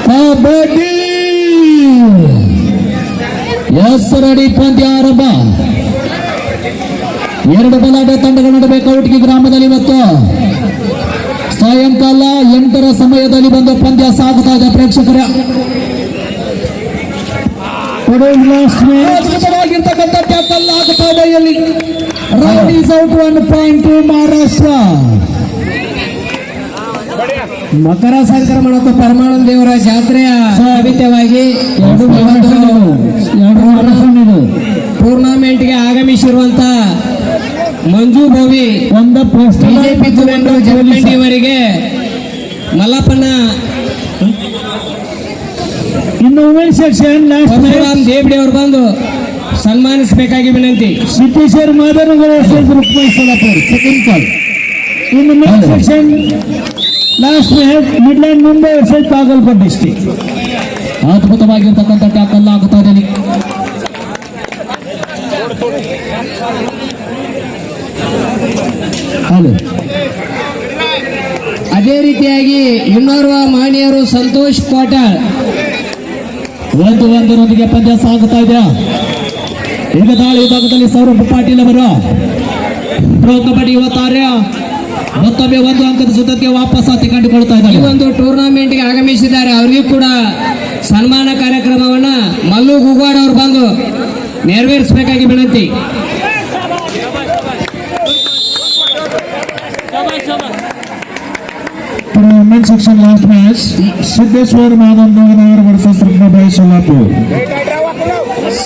ಕಬಡ್ಡಿ ಹೆಸರಡಿ ಪಂದ್ಯ ಆರಂಭ. ಎರಡು ಬಲಾಢ್ಯ ತಂಡಗಳ ನಡುವೆ ಕೌಟಿಗಿ ಗ್ರಾಮದಲ್ಲಿ ಇವತ್ತು ಸಾಯಂಕಾಲ 8ರ ಸಮಯದಲ್ಲಿ ಬಂದು ಪಂದ್ಯ ಸಾಗುತ್ತಾ ಇದೆ. ಪ್ರೇಕ್ಷಕರ ಅದ್ಭುತವಾಗಿರ್ತಕ್ಕಂಥ ಟ್ಯಾಕಲ್ ಆಗುತ್ತಾ ಇದೆ. ಇಲ್ಲಿ round is out 1 point Maharashtra. Makara Sankramana ಮತ್ತು ಪರಮಾನಂದ ದೇವರ ಜಾತ್ರೆಯ ನಿಮಿತ್ತವಾಗಿ ಟೂರ್ನಮೆಂಟ್ಗೆ ಆಗಮಿಸಿರುವಂತ ಮಂಜು ಭೋವಿ ಬಿಜೆಪಿ ಜಗಮಂಡಿಯವರಿಗೆ ಮಲ್ಲಪ್ಪನ ಇನ್ನು ವುಮೆನ್ಸ್ ಸೆಕ್ಷನ್ ಪರಶುರಾಮ್ ದೇವಡಿ ಅವರು ಬಂದು ಸನ್ಮಾನಿಸಬೇಕಾಗಿ ವಿನಂತಿ. Siddheshwar Madanagar Solapur second call. ಇನ್ನು men's section last match Midland Mumbai versus Bagalkot district. ಅದ್ಭುತವಾಗಿರ್ತಕ್ಕಂಥ ಟ್ಯಾಕಲ್ ಆಗುತ್ತಾ ಇದೆ. ಅದೇ ರೀತಿಯಾಗಿ ಇನ್ನೋರ್ವ ಮಹನೀಯರು ಸಂತೋಷ್ ಕೋಟಾಳ್ ಒಂದರೊಂದಿಗೆ ಪಂದ್ಯ ಸಾಗುತ್ತಾ ಇದೆ. ಈಗ ದಾಳಿ ವಿಭಾಗದಲ್ಲಿ ಸೌರಭ್ ಪಾಟೀಲ್ ಅವರು ಪ್ರೋ ಕಬಡ್ಡಿ ಇವತ್ತಾರ್ಯ ಮತ್ತೊಮ್ಮೆ 1 ಅಂಕದ ಸುತ್ತಕ್ಕೆ ವಾಪಸ್ ಕಂಡುಕೊಳ್ತಾ ಇದ್ದಾರೆ. ಈ ಒಂದು ಟೂರ್ನಮೆಂಟ್ಗೆ ಆಗಮಿಸಿದ್ದಾರೆ. ಅವರಿಗೂ ಕೂಡ ಸನ್ಮಾನ ಕಾರ್ಯಕ್ರಮವನ್ನ ಮಲ್ಲು ಗುಗ್ವಾಡ್ ಅವರು ಬಂದು ನೆರವೇರಿಸಬೇಕಾಗಿ ವಿನಂತಿ. Women's section last match Siddheshwar Madanagar versus Ratnabai Solapur.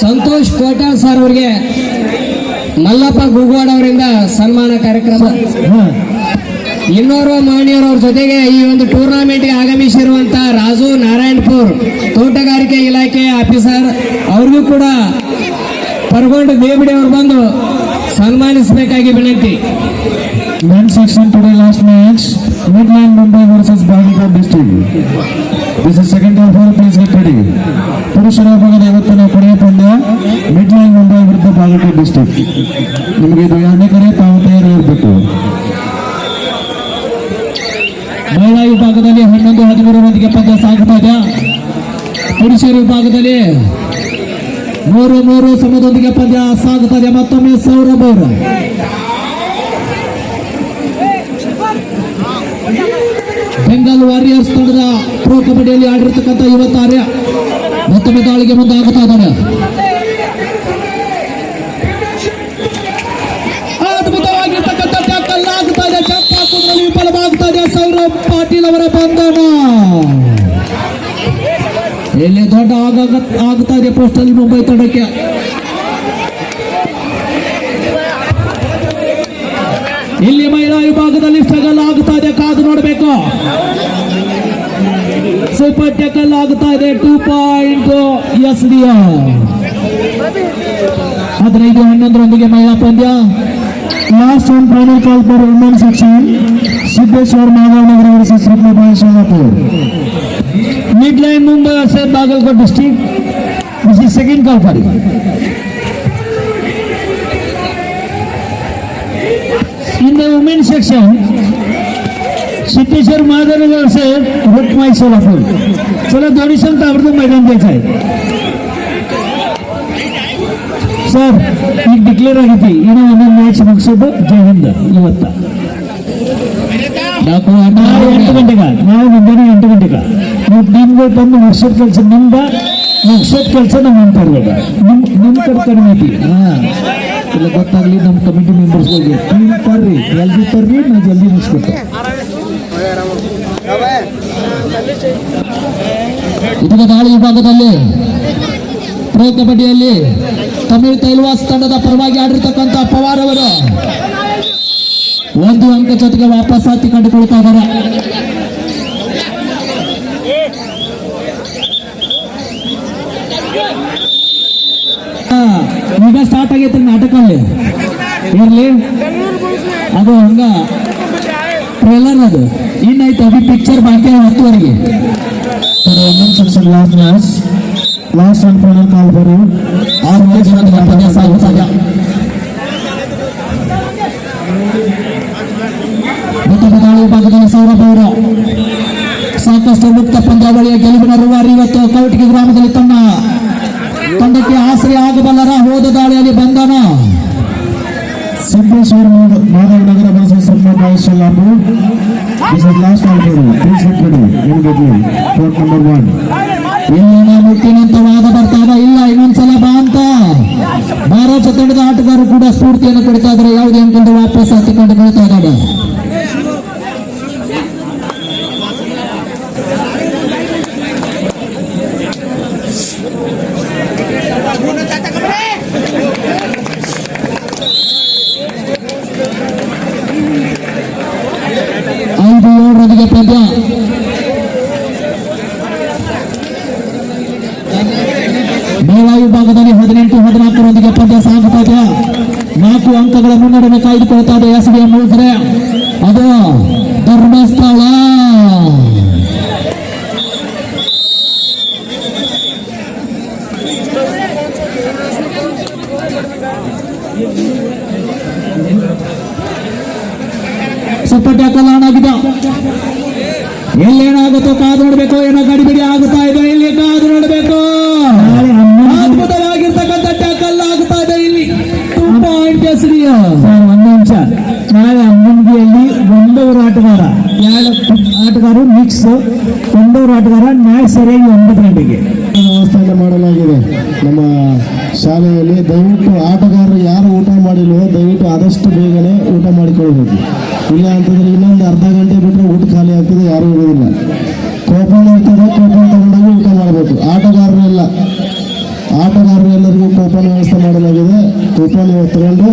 Santosh Kotal sir ಅವರಿಗೆ ಮಲ್ಲಪ್ಪ ಗುಗ್ವಾಡ್ ಅವರಿಂದ ಸನ್ಮಾನ ಕಾರ್ಯಕ್ರಮ. ಇನ್ನೋರ್ವ ಮಹನೀಯರವ್ರ ಜೊತೆಗೆ ಈ ಒಂದು ಟೂರ್ನಮೆಂಟ್ಗೆ ಆಗಮಿಸಿರುವಂತಹ ರಾಜು ನಾರಾಯಣಪುರ್ ತೋಟಗಾರಿಕೆ ಇಲಾಖೆಯ ಆಫೀಸರ್ ಅವ್ರಿಗೂ ಕೂಡ ಪರಗೊಂಡು ದೇವಡಿ ಅವರು ಬಂದು ಸನ್ಮಾನಿಸಬೇಕಾಗಿ ವಿನಂತಿ. Men's section today last match Midland Mumbai versus Bagalkot district. This is second call for please get ready. ಪುರುಷರ ವಿಭಾಗದ ಇವತ್ತಿನ ಕೊನೆಯ ಪಂದ್ಯ ಮಿಡ್ಲ್ಯಾಂಡ್ ಮುಂಬೈ ವಿರುದ್ಧ ಬಾಗಲಕೋಟ್ ಡಿಸ್ಟ್ರಿಕ್ಟ್. ನಿಮಗೆ ಇದು ಎರಡನೇ ಕಡೆ ತಾವು ತಯಾರಿರಬೇಕು. ಮಹಿಳಾ ವಿಭಾಗದಲ್ಲಿ 11-13 ಪಂದ್ಯ ಸಾಗುತ್ತಾ ಇದೆ. ಪುರುಷರ ವಿಭಾಗದಲ್ಲಿ 3-3 ಸಮದೊಂದಿಗೆ ಪಂದ್ಯ ಸಾಗುತ್ತಾ ಇದೆ. ಮತ್ತೊಮ್ಮೆ ಸೌರಭ್ ಅವರು ಬೆಂಗಾಲ್ ವಾರಿಯರ್ಸ್ ತಂಡದ ಪ್ರೋ ಕಬಡ್ಡಿಯಲ್ಲಿ ಆಡಿರ್ತಕ್ಕಂಥ ಇವತ್ತಾರ್ಯ ಮತ್ತೊಮ್ಮೆ ದಾಳಿಗೆ ಮುಂದಾಗುತ್ತಾ ಇದ್ದಾರೆ. ಅದ್ಭುತವಾಗಿರ್ತಕ್ಕಂಥ ಟ್ಯಾಕಲ್ ಆಗುತ್ತಾ ಇದೆ. ಜಂಪ್ ಹಾಕುವುದರಲ್ಲಿ ವಿಫಲವಾಗುತ್ತಾ ಇದೆ ಸೌರಭ್ ಪಾಟೀಲ್ ಅವರ ಬಂಧನ. ಇಲ್ಲಿ ದೊಡ್ಡ ಆಗುತ್ತಾ ಇದೆ ಪೋಸ್ಟಲ್ ಮುಂಬೈ ತಂಡಕ್ಕೆ. ಇಲ್ಲಿ ಮಹಿಳಾ ವಿಭಾಗದಲ್ಲಿ ಸ್ಟ್ರಗಲ್ ಆಗುತ್ತಾ ಇದೆ. ಕಾದು ನೋಡಬೇಕು. ಸೂಪರ್ ಟ್ಯಾಕಲ್ ಆಗುತ್ತಾ ಇದೆ. 2 ಪಾಯಿಂಟ್ SDR. 15-11 ಮಹಿಳಾ ಪಂದ್ಯ. Last one final call for women section Siddheshwar Madhavnagar versus Ratnabai Solapur. Midland Mumbai versus Bagalkot district. This is second call for in the women's section. Siddheshwar Mahadev से रत्नबाई सोलापूर. चला दोन्ही संघ आवडतं मैदान द्यायचं आहे. ಸರ್ ಈಗ ಡಿಕ್ಲೇರ್ ಆಗೈತಿ. ಇನ್ನೂ ಒಂದೊಂದು ಮ್ಯಾಚ್ ಮುಗಿಸೋದು ಜೈ ಹಿಂದ್. ಇವತ್ತ ನಾವು 8 ಗಂಟೆಗೆ ನಾವು ಮುಂಜಾನೆ 8 ಗಂಟೆಗೆ ನೀವು ಟೀಮ್ಗೆ ಬಂದು ಮುಗಿಸೋದು ಕೆಲಸ ನಿಮ್ದ. ಮುಗಿಸೋದು ಕೆಲಸ ನಾವು ಅಂತಾರ್ಬೇಕ. ನಿಮ್ಮ ಕಡೆ ಕಡಿಮೆ ಐತಿ. ಇಲ್ಲ ಗೊತ್ತಾಗ್ಲಿ ನಮ್ಮ ಕಮಿಟಿ ಮೆಂಬರ್ಸ್ಗಳಿಗೆ ಟೀಮ್ ತರ್ರಿ, ಜಲ್ದಿ ತರ್ರಿ, ನಾವು ಜಲ್ದಿ ಮುಗಿಸ್ಬೇಕು. ಇದರ ದಾಳಿ ವಿಭಾಗದಲ್ಲಿ ಪ್ರೋ ಕಬಡ್ಡಿಯಲ್ಲಿ ತಮಿಳ್ ತೈಲ್ವಾಸ್ ತಂಡದ ಪರವಾಗಿ ಆಡಿರ್ತಕ್ಕಂಥ ಪವಾರ್ ಅವರು 1 ಅಂಕ ಜೊತೆಗೆ ವಾಪಸ್ ಕಂಡುಕೊಳ್ತಾ ಇದ್ದಾರೆ. ಈಗ ಸ್ಟಾರ್ಟ್ ಆಗೈತೆ ನಾಟಕಲ್ಲಿ ಇರ್ಲಿ. ಅದು ಹಂಗ ಟ್ರೇಲರ್ ಅದು ಇನ್ನೈತೆ. ಅಭಿ ಪಿಕ್ಚರ್ ಬಾಕಿ 10ವರೆಗೆ. Last and final call for 6 match ಪಂದ್ಯ ಸಾಗುತ್ತಾ ಇದೆ. ಮತ್ತೊಬ್ಬ ದಾಳಿ ವಿಭಾಗದಲ್ಲಿ ಸೌರಭ್ ಅವರು ಸಾಕಷ್ಟು ಮುಕ್ತ ಪಂದ್ಯಾವಳಿಯ ಗೆಲುವಿನ ರೂವಾರಿ ಇವತ್ತು ಕೌಟಿಗೆ ಗ್ರಾಮದಲ್ಲಿ ತಮ್ಮ ತಂಡಕ್ಕೆ ಆಶ್ರಯ ಆಗಬಲ್ಲರ ಹೋದ ದಾಳಿಯಲ್ಲಿ ಬಂಧನ. Siddeshwara Madhav Nagar versus Sunmai Sholapur. This is last call for you. Please get ready immediately. Court number 1. ಇಲ್ಲಿನ ಮುಟ್ಟಿನಂತ ವಾದ ಬರ್ತಾಗ ಇಲ್ಲ ಇನ್ನೊಂದ್ಸಲ ಬಾ ಅಂತ ಭಾರತ ತಂಡದ ಆಟಗಾರರು ಕೂಡ ಸ್ಫೂರ್ತಿಯನ್ನು ಕೊಡ್ತಾ ಇದ್ದಾರೆ. ಯಾವುದೇ ಅಂಕದ ವಾಪಸ್ ಹತ್ತಿಕೊಂಡು ಕೊಡ್ತಾ ಇದ್ದಾರೆ. ಐದು ಏಳರೊಂದಿಗೆ ಪಂದ್ಯ. ಮಹಿಳಾ ವಿಭಾಗದಲ್ಲಿ 18-14ರೊಂದಿಗೆ ಪಂದ್ಯ ಸಾಗುತ್ತಾ ಇದೆ. 4 ಅಂಕಗಳ ಮುನ್ನಡೆ ಕಾಯ್ದುಕೊಳ್ತಾ ಇದೆ SBM ಮೂಲ್ಸರೆ. ಅದು ಧರ್ಮಸ್ಥಳ. ಸೂಪರ್ ಟ್ಯಾಕಲ್ ಆನ್ ಆಗಿದೆ. ಎಲ್ಲೇನಾಗುತ್ತೋ ಕಾದು ನೋಡ್ಬೇಕು. ಏನೋ ಗಡಿಬಿಡಿ ಆಗುತ್ತಾ ಇದೆ ಇಲ್ಲಿ, ಕಾದು ನೋಡ್ಬೇಕು. ಅದ್ಭುತವಾಗಿರ್ತಕ್ಕಂಥ ಟ್ಯಾಕಲ್ ಆಗುತ್ತಾ ಇದೆ ಇಲ್ಲಿ. 2 ಪಾಯಿಂಟ್ SDM. ಒಂದು ನಿಮಿಷ, ನಾಳೆ ಅಮ್ಮನ್ಗಿಯಲ್ಲಿ ಒಂದೂರು ಆಟಗಾರ, 2 ಆಟಗಾರರು ಮಿಕ್ಸ್, ಒಂದೂರು ಆಟಗಾರ ನಾಳೆ ಸರಿಯಾಗಿ 9 ಗಂಟೆಗೆ ವ್ಯವಸ್ಥೆಯನ್ನು ಮಾಡಲಾಗಿದೆ ನಮ್ಮ ಶಾಲೆಯಲ್ಲಿ. ದಯವಿಟ್ಟು ಆಟಗಾರರು ಯಾರು ಊಟ ಮಾಡಿಲ್ವೋ ದಯವಿಟ್ಟು ಆದಷ್ಟು ಬೇಗನೆ ಊಟ ಮಾಡಿಕೊಳ್ಳಬೇಕು. ಇಲ್ಲ ಅಂತಂದ್ರೆ ಇನ್ನೊಂದು ಅರ್ಧ ಗಂಟೆ ಬಿಟ್ಟರೆ ಊಟ ಖಾಲಿ ಆಗ್ತದೆ, ಯಾರೂ ಇರೋದಿಲ್ಲ. ಕೂಪನ್ ಇರ್ತದೆ, ಕೂಪನ್ ತಗೊಂಡಾಗ ಊಟ ಮಾಡಬೇಕು. ಆಟಗಾರರೆಲ್ಲರಿಗೂ ಕೂಪನ್ ವ್ಯವಸ್ಥೆ ಮಾಡಲಾಗಿದೆ. ಕೂಪನ್ ತಗೊಂಡು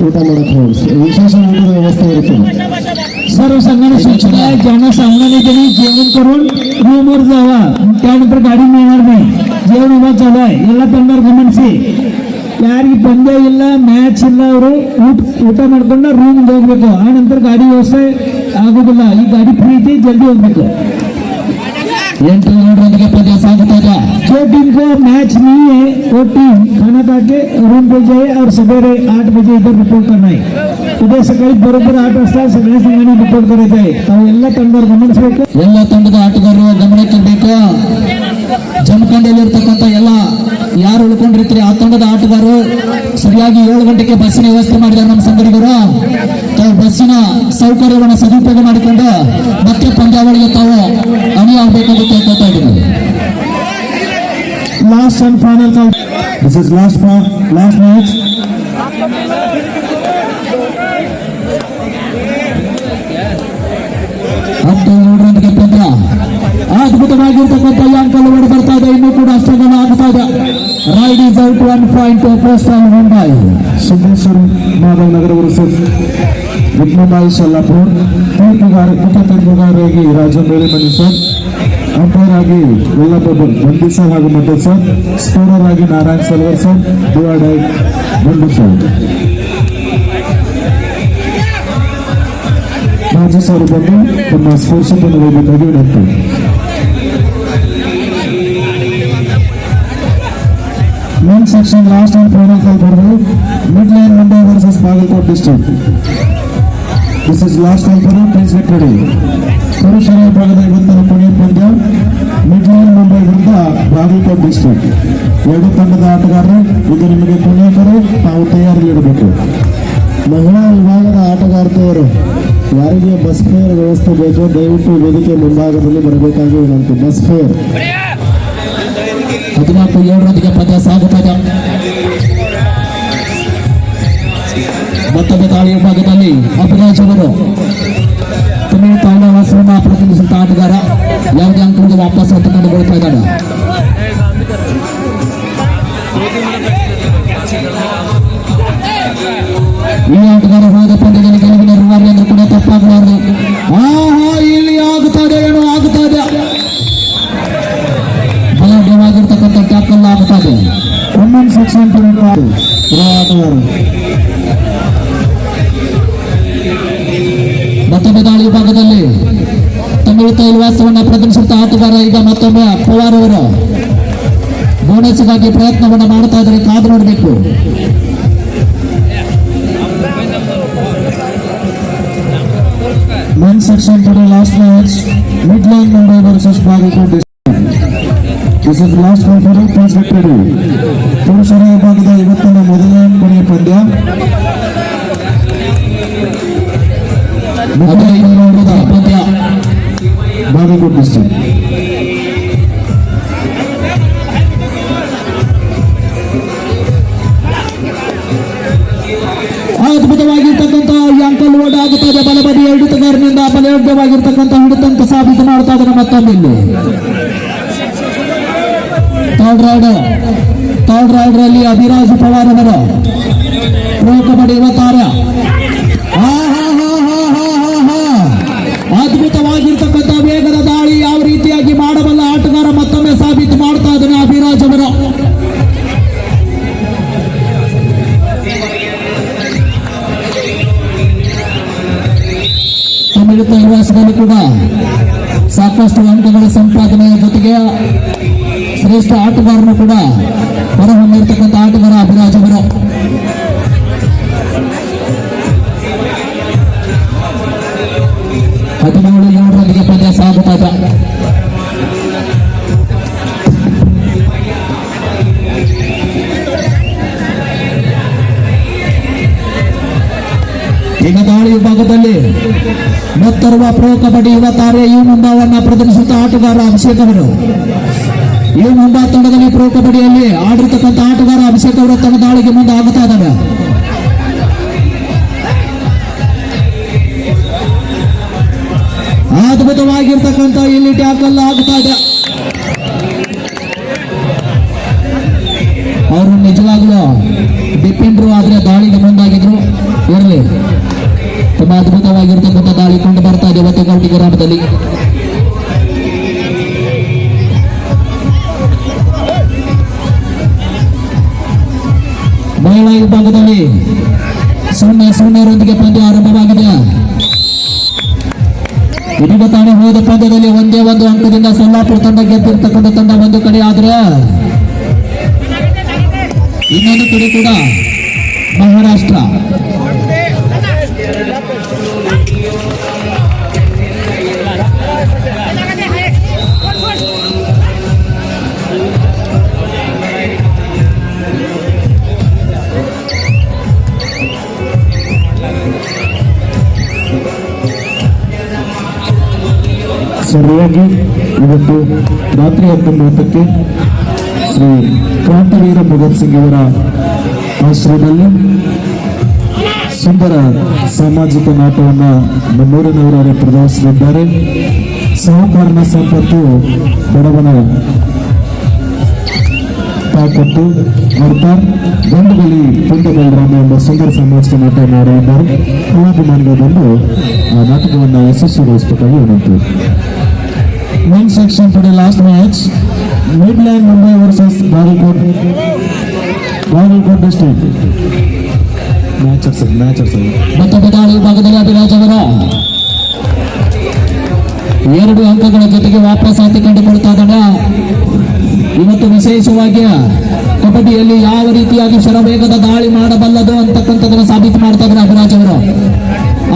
ಊಟ ಮಾಡಕ್ಕೆ ಹೋಗಿ विशेष ಊಟದ व्यवस्था इरुತ್ತದೆ. सर्व संघाने सूचना आहे, ज्यांना सामन्याने त्यांनी जेवण करून रूमवर जावा. त्यानंतर गाडी मिळणार नाही. जेवण विभाग चालू आहे, ಎಲ್ಲ ತಂಡರು ಗಮನಿಸಿ. ಯಾರಿಗೆ ಪಂದ್ಯ ಇಲ್ಲ, ಮ್ಯಾಚ್ ಇಲ್ಲ, ಅವರು ಊಟ ಮಾಡ್ಕೊಂಡು ರೂಮ್ಗೆ ಹೋಗ್ಬೇಕು. ಆ ನಂತರ ಗಾಡಿ ವ್ಯವಸ್ಥೆ ಆಗೋದಿಲ್ಲ. ಈ ಗಾಡಿ ಫ್ರೀ ಐತಿ, ಜಲ್ದಿ ಹೋಗ್ಬೇಕು. 8-7ರೊಂದಿಗೆ ಪಂದ್ಯ ಸಾಗುತ್ತಾ ಇದೆ. जो टीम को मैच नहीं है वो टीम खाना खा के रूम पे जाए और सवेरे 8 बजे इधर रिपोर्ट करना है. उद्या सकाळी बरोबर 8 वाजता सगळ्या संघांनी रिपोर्ट करायचं आहे. ತಾವೆಲ್ಲ ತಂಡದವರು ಗಮನಿಸಬೇಕು. ಎಲ್ಲ ತಂಡದ ಆಟಗಾರರು ಗಮನಕ್ಕಿರಬೇಕು. ಜಮಖಂಡಿಯಲ್ಲಿರ್ತಕ್ಕಂಥ ಎಲ್ಲ ಯಾರು ಉಳ್ಕೊಂಡಿರ್ತೀರಿ ಆ ತಂಡದ ಆಟಗಾರರು ಸರಿಯಾಗಿ 7 ಗಂಟೆಗೆ ಬಸ್ಸಿನ ವ್ಯವಸ್ಥೆ ಮಾಡಿದ್ದಾರೆ ನಮ್ಮ ಸಂಘಟಕರು. ತಾವು ಬಸ್ಸಿನ ಸೌಕರ್ಯವನ್ನು ಸದುಪಯೋಗ ಮಾಡಿಕೊಂಡು ಮತ್ತೆ ಪಂದ್ಯಾವಳಿಗೆ ತಾವು ಅಣಿಯಾಗಬೇಕೆಂದು ಕೇಳ್ಕೊತಾ ಇದ್ದೀನಿ. Last and final call. This is last match. ಹತ್ತು 7ರೊಂದಿಗೆ ಪಂದ್ಯ. ಅದ್ಭುತವಾಗಿರ್ತಕ್ಕಂಥ ಯಾಂಕಲ್ ಓಡಿ ಬರ್ತಾ ಇದೆ. ಇನ್ನೂ ಕೂಡ ಅಷ್ಟಗಣ ಆಗ್ತಾ ಇದೆ. Raid is out 1 point postal Mumbai. Siddheshwar Madhav Nagar versus Sunmai Sholapur. ತೀರ್ಪುಗಾರರಾಗಿ ರಾಜು ಮೇಲಿಮನಿ ಸರ್, ಅಂಪೈರ್ ಆಗಿ ಯಲ್ಲಪ್ಪ ಬಂಡಿ ಸರ್ ಹಾಗೂ ಮಟ್ಟೆ ಸರ್, ಸ್ಕೋರರ್ ಆಗಿ ನಾರಾಯಣ್ ಸಲ್ವರ್ ಸರ್, ಡಿವೈಡ್ ಆಗಿ ಬಂಡು ಸರ್. ರಾಜು ಸರ್ ಬಂದು ತಮ್ಮ ಸ್ಪೋರ್ಟ್ಸ್ ಅನ್ನು ಹೋಗಬೇಕಾಗಿ ವಿನಂತಿ. Men's section last and final call for you. Midland Mumbai versus Bagalkot district. This is last call for you. Please get ready. ಪುರುಷರ ವಿಭಾಗದ ಇವತ್ತಿನ ಕೊನೆಯ ಪಂದ್ಯ ಮಿಡ್ಲ್ಯಾಂಡ್ ಮುಂಬೈ ವಿರುದ್ಧ ಬಾಗಲಕೋಟ್ ಡಿಸ್ಟ್ರಿಕ್ಟ್. 2 ತಂಡದ ಆಟಗಾರರು ಇದು ನಿಮಗೆ ಕೊನೆಯ ಕರೆ, ತಾವು ತಯಾರಿಯಲ್ಲಿಡಬೇಕು. ಮಹಿಳಾ ವಿಭಾಗದ ಆಟಗಾರ್ತಿಯರು ಯಾರಿಗೆ ಬಸ್ ಫೇರ್ ವ್ಯವಸ್ಥೆ ಬೇಕೋ ದಯವಿಟ್ಟು ವೇದಿಕೆ ಮುಂಭಾಗದಲ್ಲಿ ಬರಬೇಕಾಗಿ ವಿನಂತಿ. Bus fare. 14-7ರೊಂದಿಗೆ ಪಂದ್ಯ ಸಾಗುತ್ತಾ ಇದೆ. ಮತ್ತೊಂದು ದಾಳಿ ವಿಭಾಗದಲ್ಲಿ ಅಭಿರಾಜ್ ಅವರು ತಮಿಳು ತಾಯ್ನ ವಾಸವನ್ನ ಪ್ರತಿನಿಧಿಸಿದ ಆಟಗಾರ ಯಾವುದೇ ಅಂಕಗಳಿಗೆ ವಾಪಸ್ ಹತ್ತುಕೊಂಡು ಬರುತ್ತಾ ಇದ್ದಾರೆ. ಈ ಆಟಗಾರ ಹೋದ ಪಂದ್ಯದಲ್ಲಿ ಗೆಲುವಿನ ರೂವಾರಿ ಅಂದ್ರೂ ಕೂಡ ತಪ್ಪಾಗಲಾರದು. ಇಲ್ಲಿ ಆಗುತ್ತದೆ, ಏನೋ ಆಗುತ್ತದೆ. ಬಲವಾಗಿರ್ತಕ್ಕಂಥ ಟ್ಯಾಕಲ್ ಆಗುತ್ತದೆ. ವುಮೆನ್ ಸೆಕ್ಷನ್ ಆಟಗಾರರು ಮತ್ತೊಮ್ಮೆ ದಾಳಿ ವಿಭಾಗದಲ್ಲಿ ತಮಿಳು ತೈಲವಾಸವನ್ನ ಪ್ರದರ್ಶಿಸಿದ ಆಟಗಾರ ಈಗ ಮತ್ತೊಮ್ಮೆ ಪವಾರ್ ಅವರು ಬೋನಸ್ಗಾಗಿ ಪ್ರಯತ್ನವನ್ನು ಮಾಡ್ತಾ ಇದ್ದಾರೆ. ಕಾದು ನೋಡಬೇಕು. men's section today last match, Midland Mumbai versus Bagalkot district. This is the last call for it. Please get ready. ಪುರುಷರ ವಿಭಾಗದ ಇವತ್ತಿನ ಮೊದಲನೇ ಕೊನೆಯ ಪಂದ್ಯ ಪಂದ್ಯ ಬಾಗಲಕೋಟ್ ಡಿಸ್ಟ್ರಿಕ್ಟ್. ಅದ್ಭುತವಾಗಿರ್ತಕ್ಕಂಥ ಅಂಕಲ್ ಓಡ್ ಆಗುತ್ತದೆ. ಬಲಬದಿ ಹಿಡಿತಗಾರನಿಂದ ಬಲಯೋಗ್ಯವಾಗಿರ್ತಕ್ಕಂಥ ಹಿಡಿತಂತ ಸಾಬೀತು ಮಾಡ್ತಾ ಇದ್ದಾರೆ. ಮತ್ತೊಂದಿಲ್ಲಿ ಥರ್ಡ್ ರೈಡರ್ ಅಲ್ಲಿ ಅಭಿರಾಜ್ ಪವಾರ್ ಅವರು ಪ್ರೋ ಕಬಡ್ಡಿ ಇವತ್ತಾರ ಅದ್ಭುತವಾಗಿರ್ತಕ್ಕಂಥ ವೇಗದ ದಾಳಿ ಯಾವ ರೀತಿಯಾಗಿ ಮಾಡಬಲ್ಲ ಆಟಗಾರ ಮತ್ತೊಮ್ಮೆ ಸಾಬೀತು ಮಾಡ್ತಾ ಇದ್ದಾನೆ ಅಭಿರಾಜ್ ಅವರು. ತಮಿಳು ಇತಿಹಾಸದಲ್ಲಿ ಕೂಡ ಸಾಕಷ್ಟು ಅಂಕಗಳ ಸಂಪಾದನೆಯ ಜೊತೆಗೆ ಶ್ರೇಷ್ಠ ಆಟಗಾರನು ಕೂಡ ಹೊರಹೊಮ್ಮಿರ್ತಕ್ಕಂಥ ಆಟಗಾರ ಅಭಿರಾಜ್ ಅವರು. ಹದಿನೇಳು 7 ಪಂದ್ಯ ಸಾಗುತ್ತಾ ಇದೆ. ಈಗ ದಾಳಿ ವಿಭಾಗದಲ್ಲಿ ಮತ್ತೋರ್ವ ಪ್ರೋ ಕಬಡ್ಡಿ ಯುವ ತಾರೆ ಯು ಮುಂಬಾವನ್ನ ಪ್ರದರ್ಶಿಸುತ್ತ ಆಟಗಾರ ಅಭಿಷೇಕ್ ಅವರು. ಯು ಮುಂಬಾ ತಂಡದಲ್ಲಿ ಪ್ರೋ ಕಬಡ್ಡಿಯಲ್ಲಿ ಆಡಿರ್ತಕ್ಕಂಥ ಆಟಗಾರ ಅಭಿಷೇಕ್ ಅವರು ತನ್ನ ದಾಳಿಗೆ ಮುಂದೆ ಆಗುತ್ತಾ ಇದ್ದಾರೆ. ಅದ್ಭುತವಾಗಿರ್ತಕ್ಕಂಥ ಇಲ್ಲಿ ಟ್ಯಾಕಲ್ ಆಗ್ತಾ ಇದೆ. ಅವರು ನಿಜವಾಗ್ಲೂ ಡಿಪೆಂಡ್ರು ಆದ್ರೆ ದಾಳಿಗೆ ಮುಂದಾಗಿದ್ರು. ಇರಲಿ, ತುಂಬಾ ಅದ್ಭುತವಾಗಿರ್ತಕ್ಕಂಥ ದಾಳಿ ಕಂಡು ಬರ್ತಾ ಇದೆ ಇವತ್ತು ಗೌಟಿ ಗ್ರಾಮದಲ್ಲಿ. ಮಹಿಳಾ ವಿಭಾಗದಲ್ಲಿ 0-0 ಪಂದ್ಯ ಆರಂಭವಾಗಿದೆ. ಇದೀಗ ತಾನೇ ಹೋದ ಪಂದ್ಯದಲ್ಲಿ ಒಂದೇ ಒಂದು ಅಂಕದಿಂದ ಸೊಲ್ಲಾಪುರ ತಂಡ ಗೆದ್ದಿರ್ತಕ್ಕಂಥ ತಂಡ ಒಂದು ಕಡೆ ಆದ್ರೆ ಇನ್ನೊಂದು ಕಡೆ ಕೂಡ ಮಹಾರಾಷ್ಟ್ರ. ಸರಿಯಾಗಿ ಇವತ್ತು ರಾತ್ರಿ 19:30ಕ್ಕೆ ಶ್ರೀ ಕ್ರಾಂತಿವೀರ ಭಗತ್ ಸಿಂಗ್ ಅವರ ಆಶ್ರಯದಲ್ಲಿ ಸುಂದರ ಸಾಮಾಜಿಕ ನಾಟವನ್ನು ನಮ್ಮೂರಿನವರೇ ಪ್ರದರ್ಶಿಸಲಿದ್ದಾರೆ. ಸಾಹುಕಾರನ ಸಂಪತ್ತು ಬಡವನ ತಾಕತ್ತು ಅರ್ಥಾತ್ ಗಂಡುಗಲಿ ಪುಂಡ ಬಲರಾಮ ಎಂಬ ಸುಂದರ ಸಾಮಾಜಿಕ ನಾಟವನ್ನು ಆಡಲಿದ್ದಾರೆ. ಕಲಾಭಿಮಾನಿಗಳು ಬಂದು ಆ ನಾಟಕವನ್ನು ಯಶಸ್ವಿಗೊಳಿಸಬೇಕಾಗಿ ವಿನಂತಿ. Men's section today last match, Midland Mumbai versus Bagalkot district. Matchers. ಮತ್ತೊಬ್ಬ ದಾಳಿ ವಿಭಾಗದಲ್ಲಿ ಅಭಿರಾಜ್ ಅವರ 2 ಅಂಕಗಳ ಜೊತೆಗೆ ವಾಪಸ್ ಆತಿ ಕಂಡುಕೊಳ್ತಾ ಇದ್ದಾನೆ. ಇವತ್ತು ವಿಶೇಷವಾಗಿ ಕಬಡ್ಡಿಯಲ್ಲಿ ಯಾವ ರೀತಿಯಾಗಿ ಶರವೇಗದ ದಾಳಿ ಮಾಡಬಲ್ಲದು ಅಂತಕ್ಕಂಥದ್ದನ್ನು ಸಾಬೀತು ಮಾಡ್ತಾ ಇದ್ದಾರೆ ಅಭಿರಾಜ್ ಅವರು.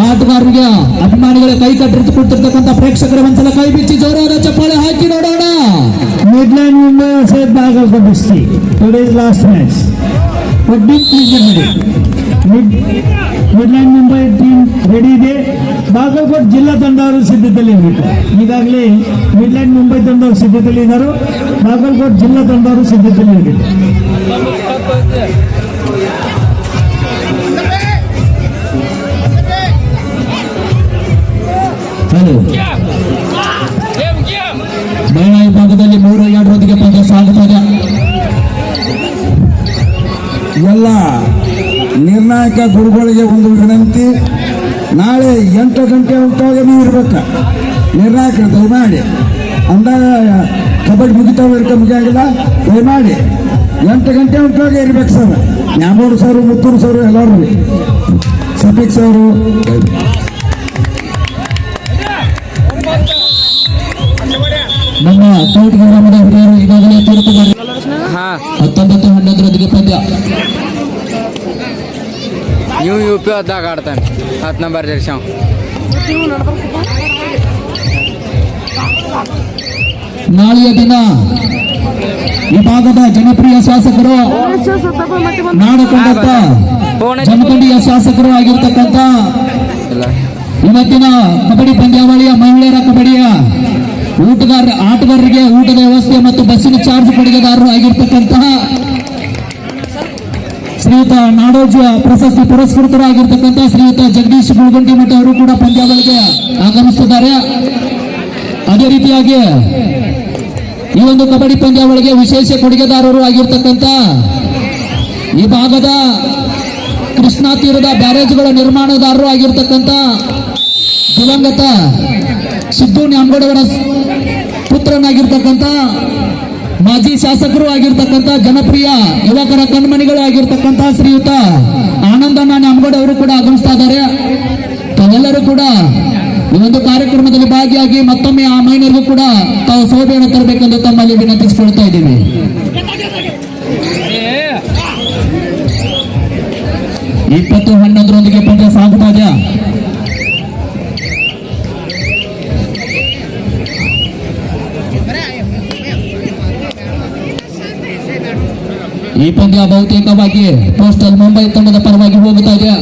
ಆಟಗಾರರಿಗೆ ಅಭಿಮಾನಿಗಳ ಕೈ ಕಟ್ಟಿರ್ತು ಕೊಡ್ತಿರ್ತಕ್ಕಂಥ ಪ್ರೇಕ್ಷಕರ ಒಂದ್ಸಲ ಕೈ ಬಿಚ್ಚಿ ಜೋರಾದ ಚಪ್ಪಾಳೆ ಹಾಕಿ ನೋಡೋಣ. Midland Mumbai versus Bagalkot district today's last match. Midland Mumbai team ready ಇದೆ. ಬಾಗಲಕೋಟ್ ಜಿಲ್ಲಾ ತಂಡವರು ಸಿದ್ಧತೆಯಲ್ಲಿ ಇರಬೇಕು. ಈಗಾಗಲೇ ಮಿಡ್ಲ್ಯಾಂಡ್ ಮುಂಬೈ ತಂಡವರು ಸಿದ್ಧತೆಯಲ್ಲಿ ಇದ್ದಾರೆ. ಬಾಗಲಕೋಟ್ ಜಿಲ್ಲಾ ತಂಡವರು ಸಿದ್ಧತೆಯಲ್ಲಿ ಇರಬೇಕು. ಮಹಿಳಾ ವಿಭಾಗದಲ್ಲಿ 3-2 ಪಂದ್ಯ ಸಾಗುತ್ತದೆ. ಎಲ್ಲ ನಿರ್ಣಾಯಕ ಗುರುಗಳಿಗೆ ಒಂದು ವಿನಂತಿ, ನಾಳೆ 8 ಗಂಟೆ ಹೊತ್ತಾಗ ನೀವು ಇರ್ಬೇಕ. ನಿರ್ಣಾಯಕರು ದಯಮಾಡಿ ಅಂದಾಗ ಕಬಡ್ಡಿ ಮುಗಿತಾಗಿಲ್ಲ, ದಯಮಾಡಿ 8 ಗಂಟೆ ಹೊತ್ತಾಗ ಇರ್ಬೇಕು ಸರ್. ನ್ಯಾಮೂರು ಸರ್, ಮುತ್ತೂರು ಸರ್, ಎಲ್ಲರೂ ಸಫೀಕ್ ಸರ್. ನಮ್ಮ ಗೌಟಿ ಗ್ರಾಮದ ಹಿರಿಯರು ಈಗಾಗಲೇ ತೀರ್ಪು 19-11 ಪಂದ್ಯ. यूपी होता काढताना 7 नंबर जर्सी ನಾಳೆಯ ದಿನ ಈ ಭಾಗದ ಜನಪ್ರಿಯ ಶಾಸಕರು ನಾಡಕೊಂಡಂತ ಜಮಖಂಡಿಯ ಶಾಸಕರು ಆಗಿರ್ತಕ್ಕಂಥ ಇವತ್ತಿನ ಕಬಡ್ಡಿ ಪಂದ್ಯಾವಳಿಯ ಮಹಿಳೆಯರ ಕಬಡ್ಡಿಯ ಆಟಗಾರರಿಗೆ ಊಟದ ವ್ಯವಸ್ಥೆ ಮತ್ತು ಬಸ್ಸಿನ ಚಾರ್ಜ್ ಕೊಡುಗೆದಾರರು ಆಗಿರ್ತಕ್ಕಂತಹ ಶ್ರೀಯುತ ನಾಡೋಜ ಪ್ರಶಸ್ತಿ ಪುರಸ್ಕೃತರಾಗಿರ್ತಕ್ಕಂಥ ಶ್ರೀಯುತ ಜಗದೀಶ್ ಗುಳಗುಂಡಿ ಮಠ ಅವರು ಕೂಡ ಪಂದ್ಯಾವಳಿಗೆ ಆಗಮಿಸುತ್ತಿದ್ದಾರೆ. ಅದೇ ರೀತಿಯಾಗಿ ಈ ಒಂದು ಕಬಡ್ಡಿ ಪಂದ್ಯಾವಳಿಗೆ ವಿಶೇಷ ಕೊಡುಗೆದಾರರು ಆಗಿರ್ತಕ್ಕಂಥ ಈ ಭಾಗದ ಕೃಷ್ಣಾ ತೀರದ ಬ್ಯಾರೇಜ್ಗಳ ನಿರ್ಮಾಣದಾರರು ಆಗಿರ್ತಕ್ಕಂಥ ದಿವಂಗತ ಸಿದ್ದು ನ್ಯಾಮಗೌಡವರ ಪುತ್ರನಾಗಿರ್ತಕ್ಕಂಥ ಮಾಜಿ ಶಾಸಕರು ಆಗಿರ್ತಕ್ಕಂಥ ಜನಪ್ರಿಯ ಯುವಕರ ಕಣ್ಮಣಿಗಳು ಆಗಿರ್ತಕ್ಕಂಥ ಶ್ರೀಯುತ ಆನಂದಣ್ಣ ನ್ಯಾಮಗೌಡ ಅವರು ಕೂಡ ಆಗಮಿಸ್ತಾ ಇದ್ದಾರೆ. ತಾವೆಲ್ಲರೂ ಕೂಡ ಈ ಒಂದು ಕಾರ್ಯಕ್ರಮದಲ್ಲಿ ಭಾಗಿಯಾಗಿ ಮತ್ತೊಮ್ಮೆ ಆ ಮಹಿಳೆಯರಿಗೂ ಕೂಡ ತಾವು ಸೌಭೆಯನ್ನು ತರಬೇಕೆಂದು ತಮ್ಮಲ್ಲಿ ವಿನಂತಿಸಿಕೊಳ್ತಾ ಇದ್ದೀವಿ. ಇಪ್ಪತ್ತು ಹನ್ನೊಂದರೊಂದಿಗೆ ಪಂದ್ಯ ಸಾಗುತ್ತಾ ಇದೆ. ಈ ಪಂದ್ಯ ಬಹುತೇಕವಾಗಿ ಪೋಸ್ಟಲ್ ಮುಂಬೈ ತಂಡದ ಪರವಾಗಿ ಹೋಗುತ್ತಾ ಇದೆ.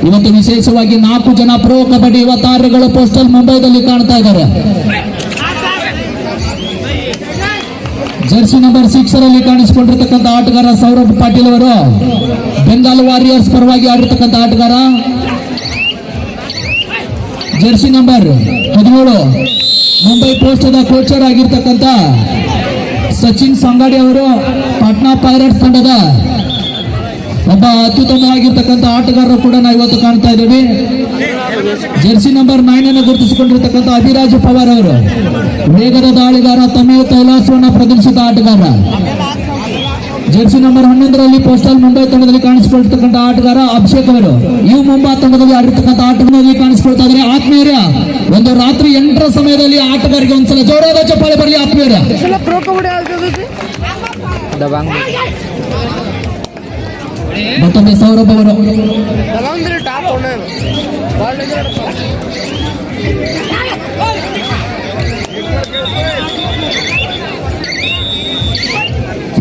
ಇವತ್ತು ವಿಶೇಷವಾಗಿ 4 ಜನ ಪ್ರೋ ಕಬಡ್ಡಿ ಯುವ ತಾರೆಗಳು ಪೋಸ್ಟಲ್ ಮುಂಬೈದಲ್ಲಿ ಕಾಣ್ತಾ ಇದ್ದಾರೆ. ಜರ್ಸಿ ನಂಬರ್ 6 ರಲ್ಲಿ ಕಾಣಿಸಿಕೊಂಡಿರ್ತಕ್ಕಂಥ ಆಟಗಾರ ಸೌರಭ್ ಪಾಟೀಲ್ ಅವರು ಬೆಂಗಾಲ್ ವಾರಿಯರ್ಸ್ ಪರವಾಗಿ ಆಡಿರ್ತಕ್ಕಂಥ ಆಟಗಾರ. ಜರ್ಸಿ ನಂಬರ್ 17 ಮುಂಬೈ ಪೋಸ್ಟದ ಕೋಚರ್ ಆಗಿರ್ತಕ್ಕಂಥ ಸಚಿನ್ ಸಂಗಾಡಿ ಅವರು ಪಾಟ್ನಾ ಪೈರೇಟ್ಸ್ ತಂಡದ ಒಬ್ಬ ಅತ್ಯುತ್ತಮವಾಗಿರ್ತಕ್ಕಂಥ ಆಟಗಾರರು ಕೂಡ ನಾವು ಇವತ್ತು ಕಾಣ್ತಾ ಇದ್ದೇವೆ. ಜರ್ಸಿ ನಂಬರ್ 9 ಅನ್ನು ಗುರುತಿಸಿಕೊಂಡಿರ್ತಕ್ಕಂಥ ಅಭಿರಾಜ್ ಪವಾರ್ ಅವರು ವೇಗದ ದಾಳಿಗಾರ, ತಮಿಳು ತೈಲಾಸವನ್ನು ಪ್ರದರ್ಶಿತ ಆಟಗಾರ. ಜರ್ಸಿ ನಂಬರ್ 11ರಲ್ಲಿ ಪೋಸ್ಟಲ್ ಮುಂಬೈ ತಂಡದಲ್ಲಿ ಕಾಣಿಸಿಕೊಳ್ತಕ್ಕಂಥ ಆಟಗಾರ ಅಭಿಷೇಕ್ ಅವರು ಯು ಮುಂಬಾ ತಂಡದಲ್ಲಿ ಆಡಿರ್ತಕ್ಕಂಥ ಆಟಗಾರರಲ್ಲಿ ಕಾಣಿಸಿಕೊಳ್ತಾ ಇದ್ದಾರೆ. ಆತ್ಮೀಯರ ಒಂದು ರಾತ್ರಿ 8ರ ಸಮಯದಲ್ಲಿ ಆಟಗಾರರಿಗೆ ಒಂದ್ಸಲ ಜೋರಾದ ಚಪ್ಪಾಳೆ ಬರಲಿ ಆತ್ಮೀಯರ. ಮತ್ತೊಮ್ಮೆ ಸೌರಭ್ ಅವರು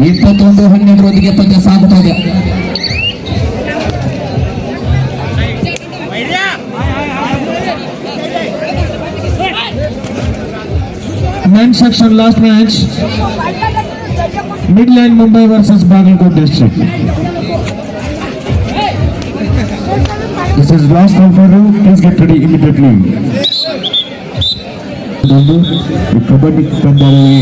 ಇಪ್ಪತ್ತೊಂದು 12ರೊಂದಿಗೆ ಪಂದ್ಯ ಸಾಗುತ್ತಾ ಇದೆ. Men section last match, Midland Mumbai versus Bagalkot district. This is last round for you. Please get ready immediately. ಈ ಕಬಡ್ಡಿ ಪಂದ್ಯಾವಳಿಗೆ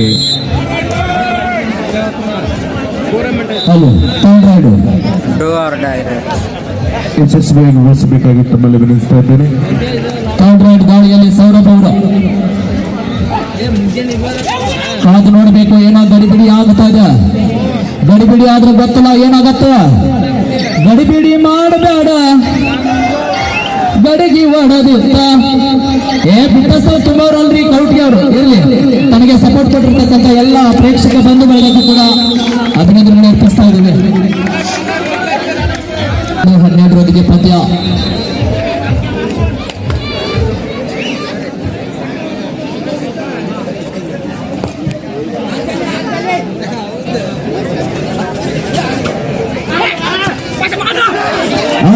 ಯಶಸ್ವಿಯಾಗಿ ವಹಿಸಬೇಕಾಗಿ ತಮ್ಮಲ್ಲಿ ವಿನಂತಿಸ್ತಾ ಇದ್ದೇನೆ. ಥರ್ಡ್ ರೈಡ್ ದಾಳಿಯಲ್ಲಿ ಸೌರಭ್ ಅವರು ಕಾದು ನೋಡಬೇಕು. ಏನೋ ಗಡಿಬಿಡಿ ಆಗುತ್ತಾ ಇದೆ. ಗಡಿಬಿಡಿ ಆದ್ರೆ ಗೊತ್ತಿಲ್ಲ ಏನಾಗತ್ತ. ಗಡಿಬಿಡಿ ಮಾಡಬೇಡ, ಗಡಿಗೆ ಹೊಡೆದಿತ್ತ ಬಿಟ್ಟಸ ತುಂಬವ್ರಲ್ರಿ ಕೌಟಿಗೆ ಅವರು ಇರ್ಲಿ. ತನಗೆ ಸಪೋರ್ಟ್ ಕೊಟ್ಟಿರ್ತಕ್ಕಂಥ ಎಲ್ಲ ಪ್ರೇಕ್ಷಕ ಬಂಧು ಬಳಗಕ್ಕೂ ಕೂಡ ಅಭಿನಂದನೆ ಅರ್ಪಿಸ್ತಾ ಇದ್ದೇವೆ. 12ರೊಂದಿಗೆ ಪಂದ್ಯ.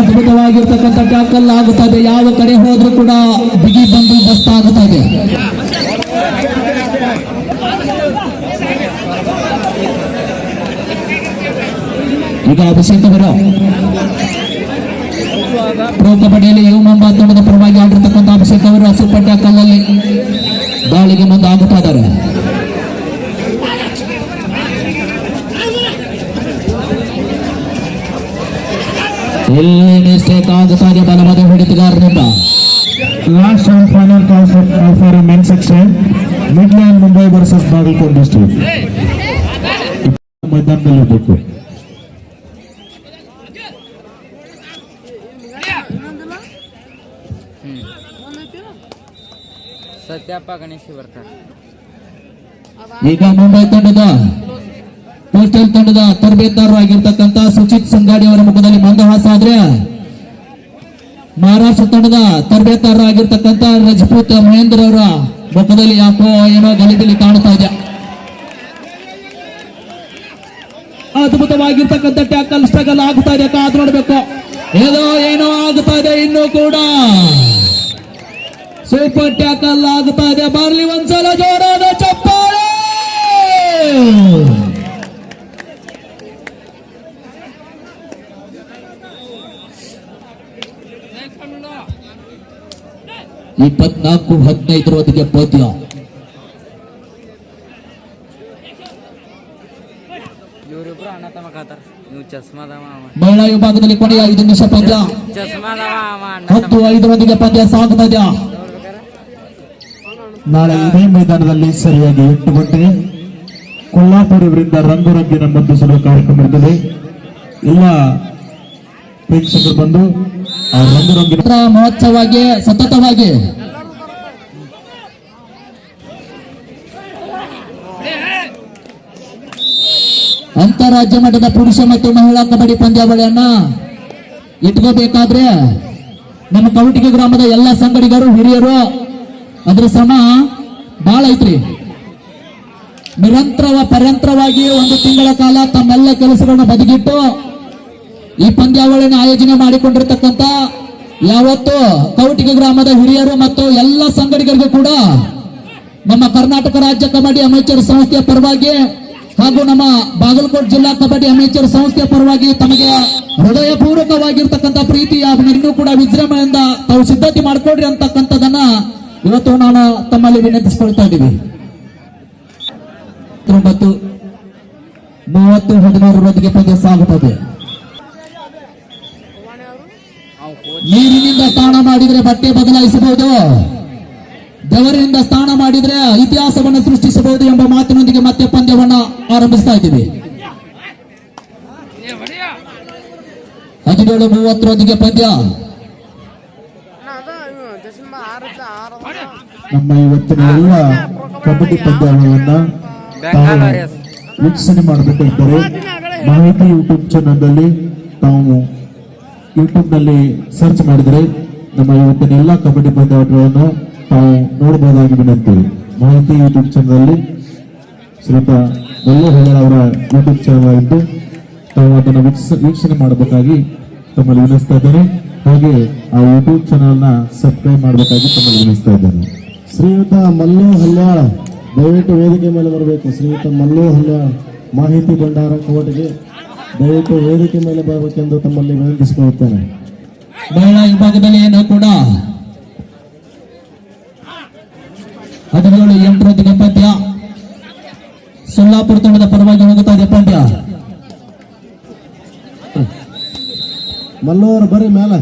ಅದ್ಭುತವಾಗಿರ್ತಕ್ಕಂಥ ಟ್ಯಾಕಲ್ ಆಗುತ್ತಾ ಇದೆ. ಯಾವ ಕಡೆ ಹೋದ್ರೂ ಕೂಡ ಬಿಗಿ ಬಂದು ಬಸ್ತ ಆಗುತ್ತಾ ಇದೆ. ಈಗ ಅಭಿಷೇಕ್ ಅವರು ಪ್ರೋ ಕಬಡ್ಡಿಯಲ್ಲಿ ಯು ಮುಂಬಾ ತಂಡದ ಪರವಾಗಿ ಆಡಿರ್ತಕ್ಕಂಥ ಅಭಿಷೇಕ್ ಅವರು ಸೂಪರ್ ಟ್ಯಾಕಲ್ ಅಲ್ಲಿ ದಾಳಿಗೆ ಮುಂದೆ ಆಗುತ್ತಾ ಇದ್ದಾರೆ. ಇಲ್ಲಿ ಮಿಸ್ಟೇಕ್ ಆಗುತ್ತಾ ಇದೆ ಬಲವಾದ ಹೊಡೆತಗಾರರಿಂದ. Last round final call for a men section, Midland Mumbai versus Bagalkot district. ಮೈದಾನದಲ್ಲಿ ಇರಬೇಕು. ಸತ್ಯಪ್ಪ ಗಣೇಶಿ ಬರ್ತಾರೆ. ಈಗ ಮುಂಬೈ ತಂಡದ ಪೋಸ್ಟಲ್ ತಂಡದ ತರಬೇತುದಾರರು ಆಗಿರ್ತಕ್ಕಂಥ ಸುಚಿತ್ ಸಂಗಾಡಿ ಅವರ ಮುಖದಲ್ಲಿ ಮಂದಹಾಸ ಆದ್ರೆ ಮಹಾರಾಷ್ಟ್ರ ತಂಡದ ತರಬೇತುದಾರರಾಗಿರ್ತಕ್ಕಂಥ ರಜಪೂತ್ ಮಹೇಂದ್ರ ಅವರ ಮುಖದಲ್ಲಿ ಯಾಕೋ ಏನೋ ಗಲಿಬಿಲಿ ಕಾಣ್ತಾ ಇದೆ. ಅದ್ಭುತವಾಗಿರ್ತಕ್ಕಂಥ ಟ್ಯಾಕಲ್ ಸ್ಟ್ರಗಲ್ ಆಗ್ತಾ ಇದೆ, ಕಾದು ನೋಡ್ಬೇಕು. ಏನೋ ಆಗ್ತಾ ಇದೆ, ಇನ್ನೂ ಕೂಡ ಸೂಪರ್ ಟ್ಯಾಕಲ್ ಆಗ್ತಾ ಇದೆ. ಬರ್ಲಿ ಒಂದ್ಸಲ ಜೋರಾದ ಚಪ್ಪಾಳೆ. ಇಪ್ಪತ್ನಾಲ್ಕು 15 ಪದ್ಯ. ಇವ್ರಿಬ್ರು ಅಣ್ಣ ತಮ್ಮ ಕಾತಾರ. ನೀವು ಚಸ್ಮಾದವ ಅವ. ಮಹಿಳಾ ವಿಭಾಗದಲ್ಲಿ ಕೊನೆಯ 5 ನಿಮಿಷ ಪಂದ್ಯ. ಚಸ್ಮಾದವ ಅವ ಅಣ್ಣ 10-5 ಪಂದ್ಯ ಸಾಗ್ತಾ ಇದೆ. ನಾಳೆ ಇದೇ ಮೈದಾನದಲ್ಲಿ ಸರಿಯಾಗಿ 8 ಗಂಟೆಗೆ ಕೊಲ್ಲಾಪುರ ಇವರಿಂದ ರಂಗುರಂಗಿನ ಮದ್ದಿಸುವ ಕಾರ್ಯಕ್ರಮ ಇರುತ್ತದೆ. ಎಲ್ಲ ಪ್ರೇಕ್ಷಕರು ಬಂದು ಆ ರಂಗುರಂಗಿನ ಮಹೋತ್ಸವವಾಗಿ ಸತತವಾಗಿ ಅಂತಾರಾಜ್ಯ ಮಟ್ಟದ ಪುರುಷ ಮತ್ತು ಮಹಿಳಾ ಕಬಡ್ಡಿ ಪಂದ್ಯಾವಳಿಯನ್ನ ಇಟ್ಕೋಬೇಕಾದ್ರೆ ನಮ್ಮ ಕವಟಿಗೆ ಗ್ರಾಮದ ಎಲ್ಲ ಸಂಗಡಿಗರು ಹಿರಿಯರು ಅದ್ರ ಸಮ ಬಾಳ ಐತ್ರಿ. ಪರಂತರವಾಗಿ 1 ತಿಂಗಳ ಕಾಲ ತಮ್ಮೆಲ್ಲ ಕೆಲಸಗಳನ್ನ ಬದಿಗಿಟ್ಟು ಈ ಪಂದ್ಯಾವಳಿಯನ್ನು ಆಯೋಜನೆ ಮಾಡಿಕೊಂಡಿರ್ತಕ್ಕಂಥ ಯಾವತ್ತು ಕವಟಿಗೆ ಗ್ರಾಮದ ಹಿರಿಯರು ಮತ್ತು ಎಲ್ಲ ಸಂಗಡಿಗರಿಗೂ ಕೂಡ ನಮ್ಮ ಕರ್ನಾಟಕ ರಾಜ್ಯ ಕಬಡ್ಡಿ ಅಮೇಚರ್ ಸಂಸ್ಥೆಯ ಪರವಾಗಿ ಹಾಗೂ ನಮ್ಮ ಬಾಗಲಕೋಟೆ ಜಿಲ್ಲಾ ಕಬಡ್ಡಿ ಅಮೇಚರ್ ಸಂಸ್ಥೆಯ ಪರವಾಗಿ ತಮಗೆ ಹೃದಯಪೂರ್ವಕವಾಗಿರ್ತಕ್ಕಂಥ ಪ್ರೀತಿಯ ಇನ್ನೂ ಕೂಡ ವಿಜೃಂಭಣೆಯಿಂದ ತಾವು ಸಿದ್ಧತೆ ಮಾಡಿಕೊಡ್ರಿ ಅಂತಕ್ಕಂಥದನ್ನ ಇವತ್ತು ನಾನು ತಮ್ಮಲ್ಲಿ ವಿನಂತಿಸಿಕೊಳ್ತಾ ಇದ್ದೀವಿ. 30-13 ಪಂದ್ಯ ಸಾಗುತ್ತದೆ. ನೀರಿನಿಂದ ಸ್ನಾನ ಮಾಡಿದ್ರೆ ಬಟ್ಟೆ ಬದಲಾಯಿಸಬಹುದು, ಬೆವರಿನಿಂದ ಸ್ನಾನ ಮಾಡಿದ್ರೆ ಇತಿಹಾಸವನ್ನು ಸೃಷ್ಟಿಸಬಹುದು ಎಂಬ ಮಾತಿನೊಂದಿಗೆ ಮತ್ತೆ ಪಂದ್ಯವನ್ನ ಆರಂಭಿಸ್ತಾ ಇದ್ದೀವಿ. 17-30 ಪಂದ್ಯ. ನಮ್ಮ ಇವತ್ತಿನ ಎಲ್ಲ ಕಬಡ್ಡಿ ಪಂದ್ಯಾವಳಿಯನ್ನ ತಾವು ವೀಕ್ಷಣೆ ಮಾಡಬೇಕಿದ್ದರೆ ಮಾಹಿತಿ ಯೂಟ್ಯೂಬ್ ಚಾನಲ್ನಲ್ಲಿ ತಾವು ಯೂಟ್ಯೂಬ್ನಲ್ಲಿ ಸರ್ಚ್ ಮಾಡಿದರೆ ನಮ್ಮ ಇವತ್ತಿನ ಎಲ್ಲ ಕಬಡ್ಡಿ ಪಂದ್ಯಾವಳಿಗಳನ್ನು ತಾವು ನೋಡಬಹುದಾಗಿ ವಿನಂತಿ. ಮಾಹಿತಿ ಯೂಟ್ಯೂಬ್ ಚಾನಲ್ ಶ್ರೀಯುತ ಮಲ್ಲು ಅವರ ಯೂಟ್ಯೂಬ್ ಚಾನಲ್ ಇದ್ದು ತಾವು ಅದನ್ನು ವೀಕ್ಷಣೆ ಮಾಡಬೇಕಾಗಿ ತಮ್ಮಲ್ಲಿ ವಿನಿಸ್ತಾ ಇದ್ದೇನೆ. ಹಾಗೆ ಆ ಯೂಟ್ಯೂಬ್ ಚಾನಲ್ನ ಸಬ್ಸ್ಕ್ರೈಬ್ ಮಾಡಬೇಕಾಗಿ ತಮ್ಮಲ್ಲಿ ವಿನಿಸ್ತಾ ಇದ್ದೇನೆ. ಶ್ರೀಯುತ ಮಲ್ಲು ಹಲ್ಯಾಳ ದಯವಿಟ್ಟು ವೇದಿಕೆ ಮೇಲೆ ಬರಬೇಕು. ಶ್ರೀಯುತ ಮಲ್ಲು ಹಲ್ಯಾಳ ಮಾಹಿತಿ ಭಂಡಾರ ಕೋಟೆಗೆ ದಯವಿಟ್ಟು ವೇದಿಕೆ ಮೇಲೆ ಬರಬೇಕೆಂದು ತಮ್ಮಲ್ಲಿ ವಿನಂತಿಸಿಕೊಳ್ಳುತ್ತೇನೆ. ಮಹಿಳಾ ವಿಭಾಗದಲ್ಲಿ ಏನೋ ಕೂಡ 17-8 ಪಂದ್ಯ. ಸೊಲ್ಲಾಪುರ ತಂಡದ ಪರವಾಗಿ ಹೋಗುತ್ತಾ ಇದೆ ಪಂದ್ಯ. ಮಲ್ಲು ಅವರು ಬರ್ರಿ ಮೇಲೆ.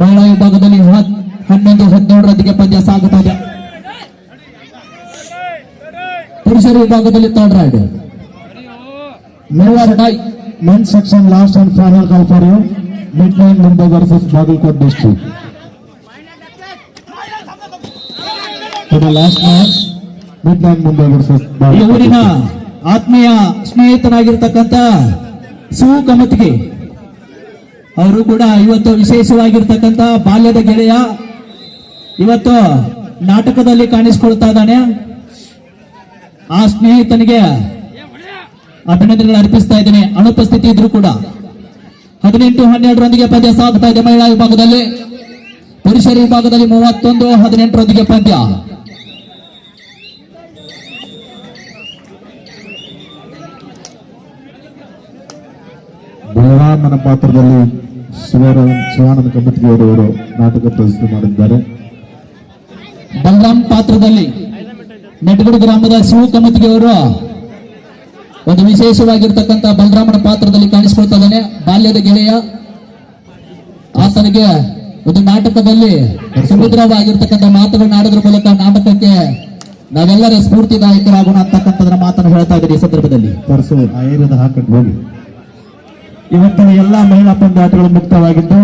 ಮಹಿಳಾ ವಿಭಾಗದಲ್ಲಿ 11-17 ಪಂದ್ಯ ಸಾಗುತ್ತಾ ಇದೆ. ಪುರುಷರ ವಿಭಾಗದಲ್ಲಿ third ride. Men's section last and final call for you. Midnight Mumbai versus Bagalkot district. For the last match, Midnight Mumbai versus ಈ ಊರಿನ Bagalkot. ಆತ್ಮೀಯ ಸ್ನೇಹಿತನಾಗಿರ್ತಕ್ಕಂಥ ಶಿವು ಕಮತಿಗೆ ಅವರು ಕೂಡ ಇವತ್ತು ವಿಶೇಷವಾಗಿರ್ತಕ್ಕಂಥ ಬಾಲ್ಯದ ಗೆಳೆಯ ಇವತ್ತು ನಾಟಕದಲ್ಲಿ ಕಾಣಿಸಿಕೊಳ್ತಾ ಇದ್ದಾನೆ. ಆ ಸ್ನೇಹಿತನಿಗೆ ಅಭಿನಂದನೆಗಳು ಅರ್ಪಿಸ್ತಾ ಇದ್ದೇನೆ. ಅನುಪಸ್ಥಿತಿ ಇದ್ರು ಕೂಡ 18-12 ಪಂದ್ಯ ಸಾಗುತ್ತಾ ಇದೆ ಮಹಿಳಾ ವಿಭಾಗದಲ್ಲಿ. ಪುರುಷರ ವಿಭಾಗದಲ್ಲಿ 31-18 ಪಂದ್ಯ. ಬಲರಾಮನ ಪಾತ್ರದಲ್ಲಿ ಶಿವಾನಂದ ಕಮತಿಗೆಯವರು ನಾಟಕ ಪ್ರದರ್ಶನ ಮಾಡಿದ್ದಾರೆ. ಬಲರಾಮ್ ಪಾತ್ರದಲ್ಲಿ ನೆಟಗಡು ಗ್ರಾಮದ ಶಿವ ಕಮತಿಗೆ ಅವರು ಒಂದು ವಿಶೇಷವಾಗಿರ್ತಕ್ಕಂಥ ಬಲರಾಮನ ಪಾತ್ರದಲ್ಲಿ ಕಾಣಿಸಿಕೊಳ್ತಾ ಇದ್ದಾನೆ. ಬಾಲ್ಯದ ಗೆಳೆಯ, ಆತನಿಗೆ ಒಂದು ನಾಟಕದಲ್ಲಿ ಸುಮಧುರವಾಗಿರ್ತಕ್ಕಂಥ ಮಾತುಗಳನ್ನ ಆಡೋದ್ರ ಮೂಲಕ ನಾಟಕಕ್ಕೆ ನಾವೆಲ್ಲರ ಸ್ಫೂರ್ತಿದಾಯಕರಾಗೋಣ ಅಂತಕ್ಕಂಥದ್ರ ಮಾತನ್ನು ಹೇಳ್ತಾ ಇದ್ದೀನಿ ಈ ಸಂದರ್ಭದಲ್ಲಿ. ತೋರಿಸು ಆ ಏರಿಯಾದ ಹಾಕೊಂಡು ಹೋಗಿ. ಇವತ್ತಿನ ಎಲ್ಲ ಮಹಿಳಾ ಪಂದ್ಯಾಟಗಳು ಮುಕ್ತವಾಗಿದ್ದು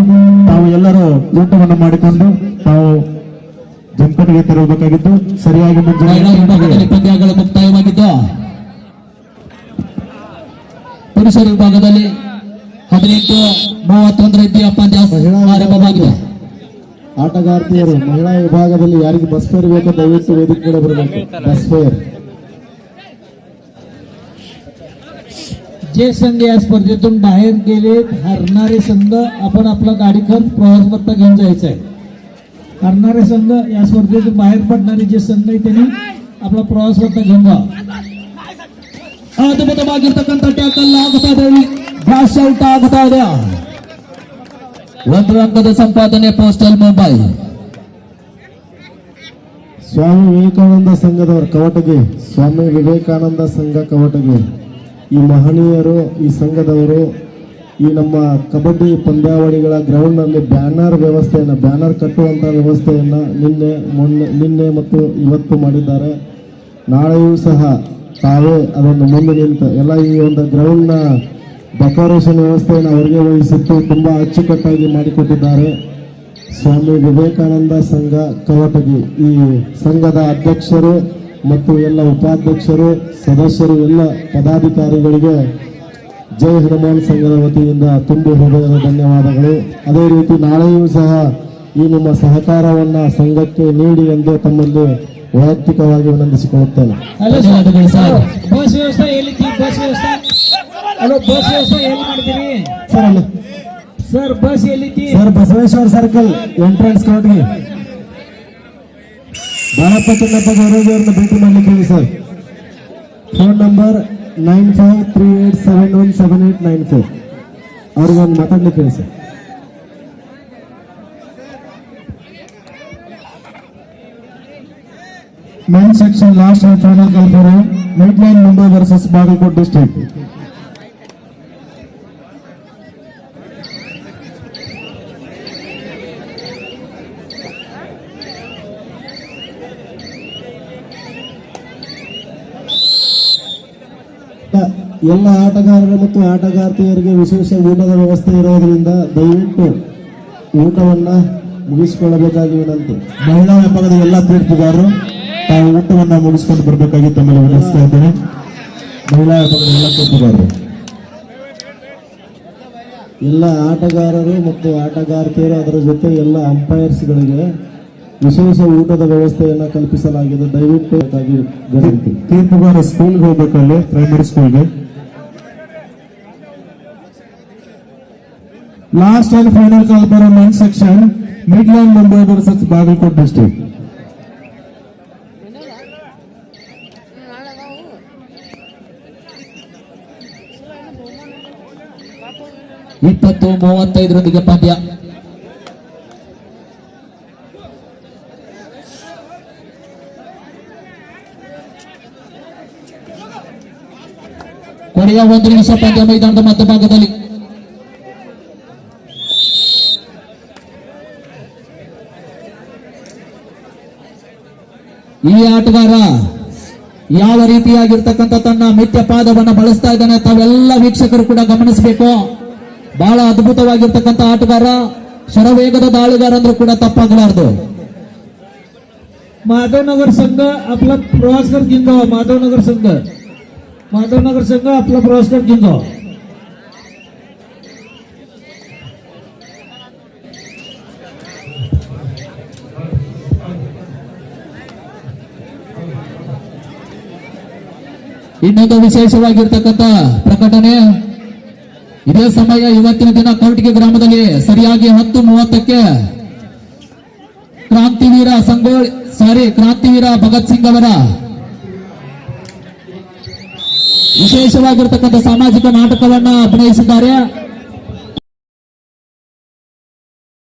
ತಾವು ಎಲ್ಲರೂ ಊಟವನ್ನು ಮಾಡಿಕೊಂಡು ತಾವು ಜಂಕಟಿಗೆ ತೆರಳಬೇಕಾಗಿದ್ದು ಸರಿಯಾಗಿ ಮಹಿಳಾ ವಿಭಾಗದಲ್ಲಿ ಪಂದ್ಯಗಳು ಮುಕ್ತಾಯವಾಗಿದ್ದು ಪುರುಷರ ವಿಭಾಗದಲ್ಲಿ 18-31 ರೀತಿಯ ಪಂದ್ಯ ಆರಂಭವಾಗಿದೆ. ಆಟಗಾರ್ತಿಯರು ಮಹಿಳಾ ವಿಭಾಗದಲ್ಲಿ ಯಾರಿಗೆ ಬಸ್ ಫೇರ್ ಬೇಕೋ ದಯವಿಟ್ಟು ವೇದಿಕೆ ಕಡೆ ಬರಬೇಕು. बस फेर जे संघ या स्पर्धेतून बाहेर गेले हरणारे संघ आपण आपला गाडी खर्च प्रवास भत्ता घेऊन जायचा आहे. हरणारे संघ या स्पर्धेतून बाहेर पडणारे जे संघ आहे त्यांनी आपला प्रवास भत्ता घेऊन जा. ಅದ್ಭುತವಾಗಿರ್ತಕ್ಕಂಥ ಟ್ಯಾಕಲ್ ಆಗ್ತಾ ಇದೆ, ಬ್ರಾಸ್ ಔಟ್ ಆಗ್ತಾ ಇದೆ. ಒಂದು ಅಂಕದ ಸಂಪಾದನೆ ಪೋಸ್ಟಲ್ ಮುಂಬೈ. ಸ್ವಾಮಿ ವಿವೇಕಾನಂದ ಸಂಘದವರು ಕವಟಗಿ, ಸ್ವಾಮಿ ವಿವೇಕಾನಂದ ಸಂಘ ಕವಟಗಿ, ಈ ಮಹನೀಯರು, ಈ ಸಂಘದವರು ಈ ನಮ್ಮ ಕಬಡ್ಡಿ ಪಂದ್ಯಾವಳಿಗಳ ಗ್ರೌಂಡ್ನಲ್ಲಿ ಬ್ಯಾನರ್ ಕಟ್ಟುವಂಥ ವ್ಯವಸ್ಥೆಯನ್ನು ನಿನ್ನೆ ಮತ್ತು ಇವತ್ತು ಮಾಡಿದ್ದಾರೆ. ನಾಳೆಯೂ ಸಹ ತಾವೇ ಅದನ್ನು ಮುಂದೆ ನಿಂತು ಎಲ್ಲ ಈ ಒಂದು ಗ್ರೌಂಡ್ನ ಡೆಕೋರೇಷನ್ ವ್ಯವಸ್ಥೆಯನ್ನು ಅವರಿಗೆ ವಹಿಸಿದ್ದು ತುಂಬ ಅಚ್ಚುಕಟ್ಟಾಗಿ ಮಾಡಿಕೊಟ್ಟಿದ್ದಾರೆ. ಸ್ವಾಮಿ ವಿವೇಕಾನಂದ ಸಂಘ ಕವಟಗಿ ಈ ಸಂಘದ ಅಧ್ಯಕ್ಷರು ಮತ್ತು ಎಲ್ಲ ಉಪಾಧ್ಯಕ್ಷರು, ಸದಸ್ಯರು, ಎಲ್ಲ ಪದಾಧಿಕಾರಿಗಳಿಗೆ ಜೈ ಹನುಮಾನ್ ಸಂಘದ ವತಿಯಿಂದ ತುಂಬು ಹೃದಯದ ಧನ್ಯವಾದಗಳು. ಅದೇ ರೀತಿ ನಾಳೆಯೂ ಸಹ ಈ ನಿಮ್ಮ ಸಹಕಾರವನ್ನು ಸಂಘಕ್ಕೆ ನೀಡಿ ಎಂದು ತಮ್ಮಲ್ಲಿ ವೈಯಕ್ತಿಕವಾಗಿ ವಿನಂತಿಸಿಕೊಳ್ಳುತ್ತೇನೆ. ಧನ್ಯವಾದಗಳು ಸರ್. बस व्यवस्था ಎಲ್ಲಿತಿ? बस व्यवस्था ಹಲೋ, ಬಸ್ ವ್ಯವಸ್ಥೆ ಎಲ್ಲಿ ಮಾಡಿದಿರಿ ಸರ್ ಅಲ್ಲ ಸರ್? ಬಸ್ ಎಲ್ಲಿತಿ? ಸರ್, ಬಸವೇಶ್ವರ ಸರ್ಕಲ್ ಎಂಟ್ರೆನ್ಸ್ ಕೋರ್ಟ್ಗೆ ಬಾಳಪ್ಪ ಚೆನ್ನಪ್ಪ ಗೌರವ್ ಅವರನ್ನ ಭೇಟಿ ಮಾಡಲಿಕ್ಕೆ ಹೇಳಿ ಸರ್. Phone number 9538717894. ಅವ್ರಿಗೆ ಒಂದು ಮಾತಾಡ್ಲಿಕ್ಕೆ ಹೇಳಿ sir. Main section last and final call for Midland Mumbai versus Bagalkot district. ಎಲ್ಲ ಆಟಗಾರರು ಮತ್ತು ಆಟಗಾರ್ತಿಯರಿಗೆ ವಿಶೇಷ ಊಟದ ವ್ಯವಸ್ಥೆ ಇರೋದ್ರಿಂದ ದಯವಿಟ್ಟು ಊಟವನ್ನ ಮುಗಿಸಿಕೊಳ್ಳಬೇಕಾಗಿ ವಿನಂತಿ. ಮಹಿಳಾ ವಿಭಾಗದ ಎಲ್ಲ ತೀರ್ಪುಗಾರರು ತಾವು ಊಟವನ್ನ ಮುಗಿಸಿಕೊಂಡು ಬರಬೇಕಾಗಿ ತಮ್ಮಲ್ಲಿ ವಿನಂತಿಸ್ತಾ ಇದ್ದೇನೆ. ಮಹಿಳಾ ವಿಭಾಗದ ಎಲ್ಲ ತೀರ್ಪುಗಾರರು, ಎಲ್ಲ ಆಟಗಾರರು ಮತ್ತು ಆಟಗಾರ್ತಿಯರು, ಅದರ ಜೊತೆ ಎಲ್ಲ ಅಂಪೈರ್ಸ್ಗಳಿಗೆ ವಿಶೇಷ ಊಟದ ವ್ಯವಸ್ಥೆಯನ್ನ ಕಲ್ಪಿಸಲಾಗಿದೆ. ದಯವಿಟ್ಟು ವಿನಂತಿ. ತೀರ್ಪುಗಾರ ಸ್ಕೂಲ್ಗೆ ಹೋಗ್ಬೇಕಲ್ಲಿ, ಪ್ರೈಮರಿ ಸ್ಕೂಲ್ಗೆ. Last and final call for men's section Midland Mumbai versus Bagalkot district. ಇಪ್ಪತ್ತು 35 ಪಂದ್ಯ. ಕೊನೆಯ 1 ನಿಮಿಷ ಪಂದ್ಯ ಮೈದಾನದ ಮಧ್ಯಭಾಗದಲ್ಲಿ. ಈ ಆಟಗಾರ ಯಾವ ರೀತಿಯಾಗಿರ್ತಕ್ಕಂಥ ತನ್ನ ಮಿಥ್ಯ ಪಾದವನ್ನು ಬಳಸ್ತಾ ಇದ್ದಾನೆ ತಾವೆಲ್ಲ ವೀಕ್ಷಕರು ಕೂಡ ಗಮನಿಸಬೇಕು. ಬಹಳ ಅದ್ಭುತವಾಗಿರ್ತಕ್ಕಂಥ ಆಟಗಾರ, ಶರವೇಗದ ದಾಳಿಗಾರ ಅಂದ್ರೂ ಕೂಡ ತಪ್ಪಾಗಲಾರದು. माधवनगर संघ आपला प्रवास कर घेऊन जावा. माधवनगर संघ आपला प्रवास कर घेऊन जावा. ಇನ್ನೊಂದು ವಿಶೇಷವಾಗಿರ್ತಕ್ಕಂಥ ಪ್ರಕಟಣೆ, ಇದೇ ಸಮಯ ಇವತ್ತಿನ ದಿನ ಕವಟಗಿ ಗ್ರಾಮದಲ್ಲಿ ಸರಿಯಾಗಿ 10:30ಕ್ಕೆ ಕ್ರಾಂತಿವೀರ ಭಗತ್ ಸಿಂಗ್ ಅವರ ವಿಶೇಷವಾಗಿರ್ತಕ್ಕಂಥ ಸಾಮಾಜಿಕ ನಾಟಕವನ್ನ ಅಭಿನಯಿಸಿದ್ದಾರೆ.